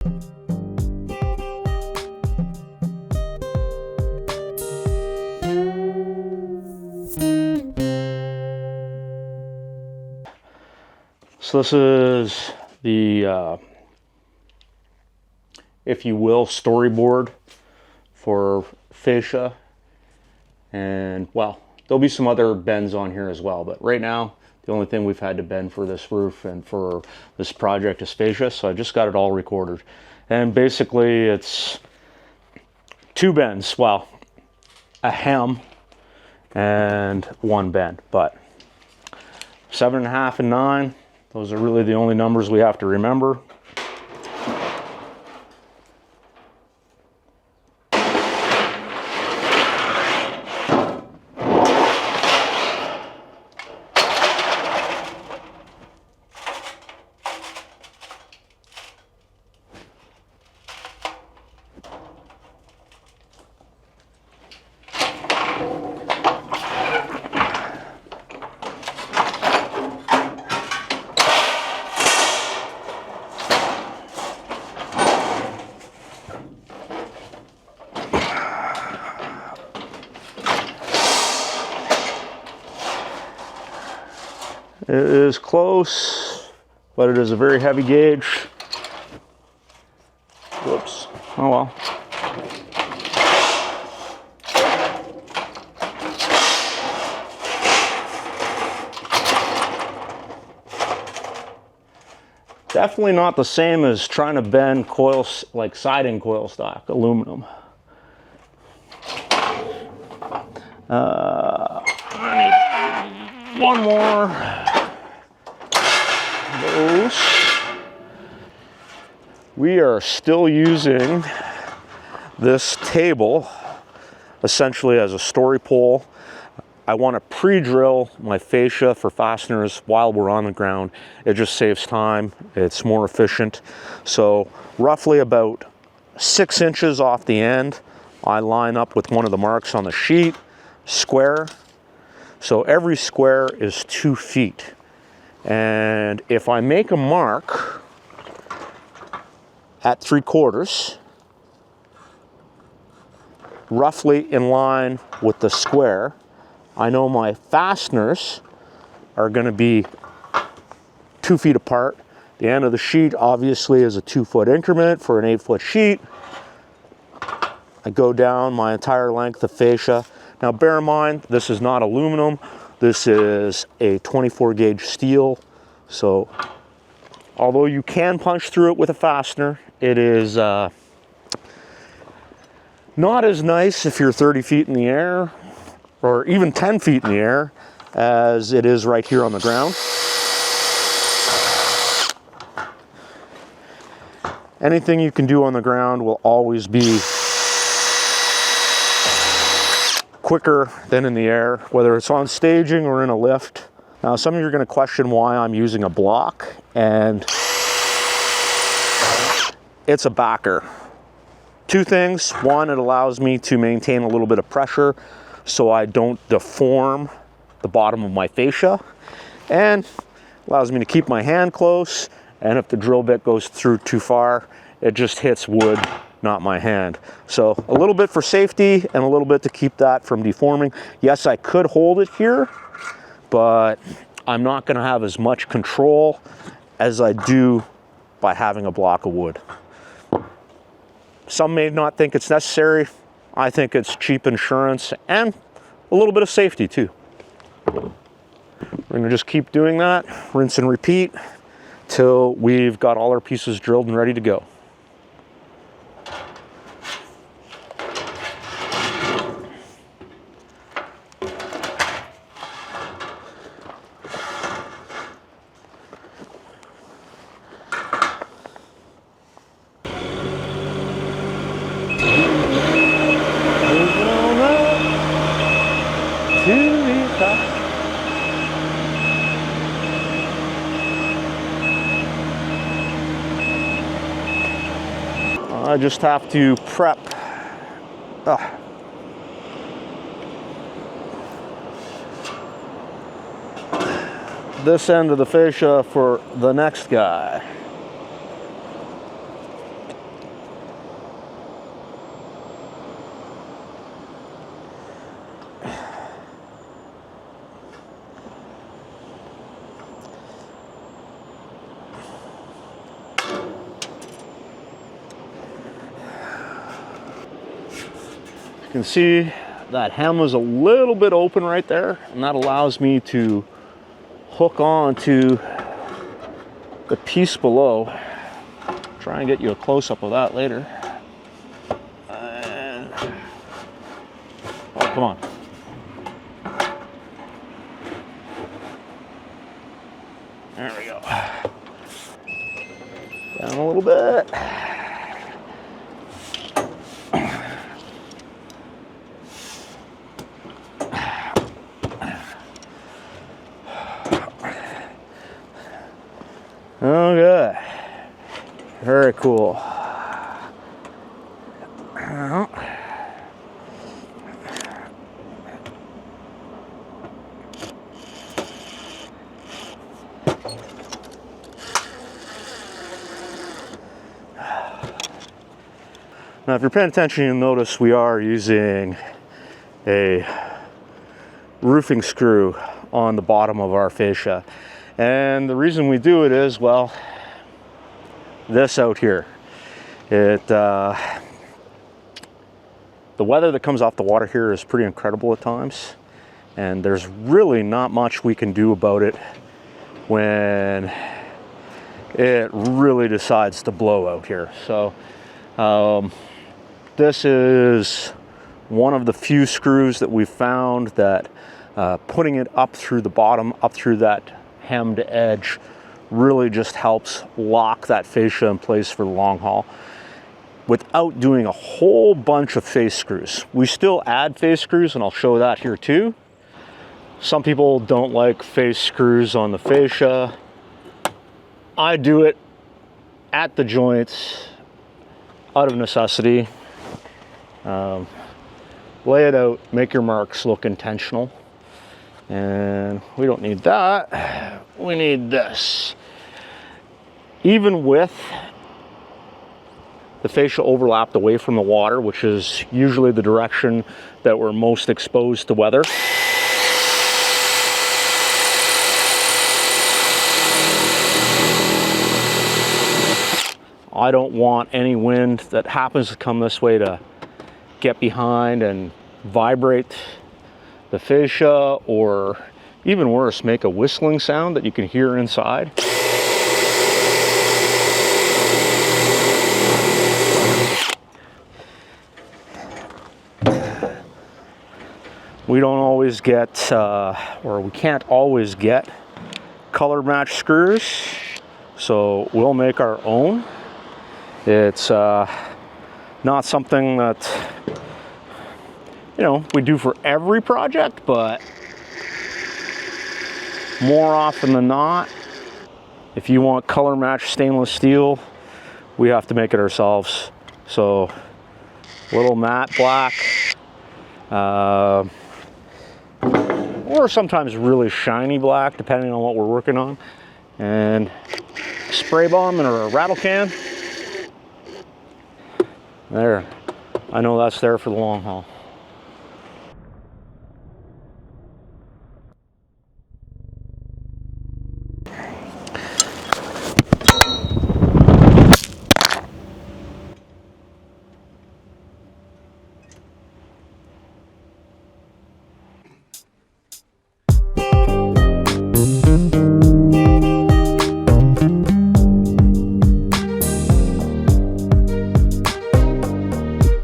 So this is the, if you will, storyboard for fascia. And well, there'll be some other bends on here as well, but right now, the only thing we've had to bend for this roof and for this project is fascia, so I just got it all recorded. And basically it's 2 bends, well, a hem and 1 bend, but 7.5 and 9, those are really the only numbers we have to remember. It is close, but it is a very heavy gauge. Whoops. Oh well. Definitely not the same as trying to bend coils, like siding coil stock aluminum. I need 1 more. Those. We are still using this table essentially as a story pole. I want to pre-drill my fascia for fasteners while we're on the ground. It just saves time, it's more efficient. So roughly about 6 inches off the end, I line up with one of the marks on the sheet, square. So every square is 2 feet. And if I make a mark at 3/4, roughly in line with the square, I know my fasteners are going to be 2 feet apart. The end of the sheet obviously is a 2-foot increment for an 8-foot sheet. I go down my entire length of fascia. Now bear in mind, this is not aluminum. This is a 24 gauge steel, so although you can punch through it with a fastener, it is not as nice if you're 30 feet in the air, or even 10 feet in the air, as it is right here on the ground. Anything you can do on the ground will always be quicker than in the air, whether it's on staging or in a lift. Now, some of you are going to question why I'm using a block, and it's a backer. 2 things. 1, it allows me to maintain a little bit of pressure so I don't deform the bottom of my fascia, and allows me to keep my hand close, and if the drill bit goes through too far, it just hits wood, not my hand. So a little bit for safety and a little bit to keep that from deforming. Yes, I could hold it here, but I'm not going to have as much control as I do by having a block of wood. Some may not think it's necessary. I think it's cheap insurance and a little bit of safety too. We're going to just keep doing that, rinse and repeat, till we've got all our pieces drilled and ready to go. I just have to prep this end of the fascia for the next guy. You can see that hem is a little bit open right there, and that allows me to hook on to the piece below. Try and get you a close-up of that later. And, oh, come on. There we go. Down a little bit. Okay. Very cool. Now, if you're paying attention, you'll notice we are using a roofing screw on the bottom of our fascia. And the reason we do it is, well, this out here. The weather that comes off the water here is pretty incredible at times. And there's really not much we can do about it when it really decides to blow out here. So, this is one of the few screws that we've found that putting it up through the bottom, up through that hemmed edge, really just helps lock that fascia in place for the long haul without doing a whole bunch of face screws. We still add face screws, and I'll show that here too. Some people don't like face screws on the fascia. I do it at the joints out of necessity. Lay it out, make your marks look intentional. And we don't need that. We need this. Even with the fascia overlapped away from the water, which is usually the direction that we're most exposed to weather, I don't want any wind that happens to come this way to get behind and vibrate the fascia, or even worse, make a whistling sound that you can hear inside. We don't always get, or we can't always get color match screws, so we'll make our own. It's not something that, you know, we do for every project, but more often than not, if you want color match stainless steel, we have to make it ourselves. So little matte black, or sometimes really shiny black, depending on what we're working on, and spray bomb or a rattle can. There, I know that's there for the long haul.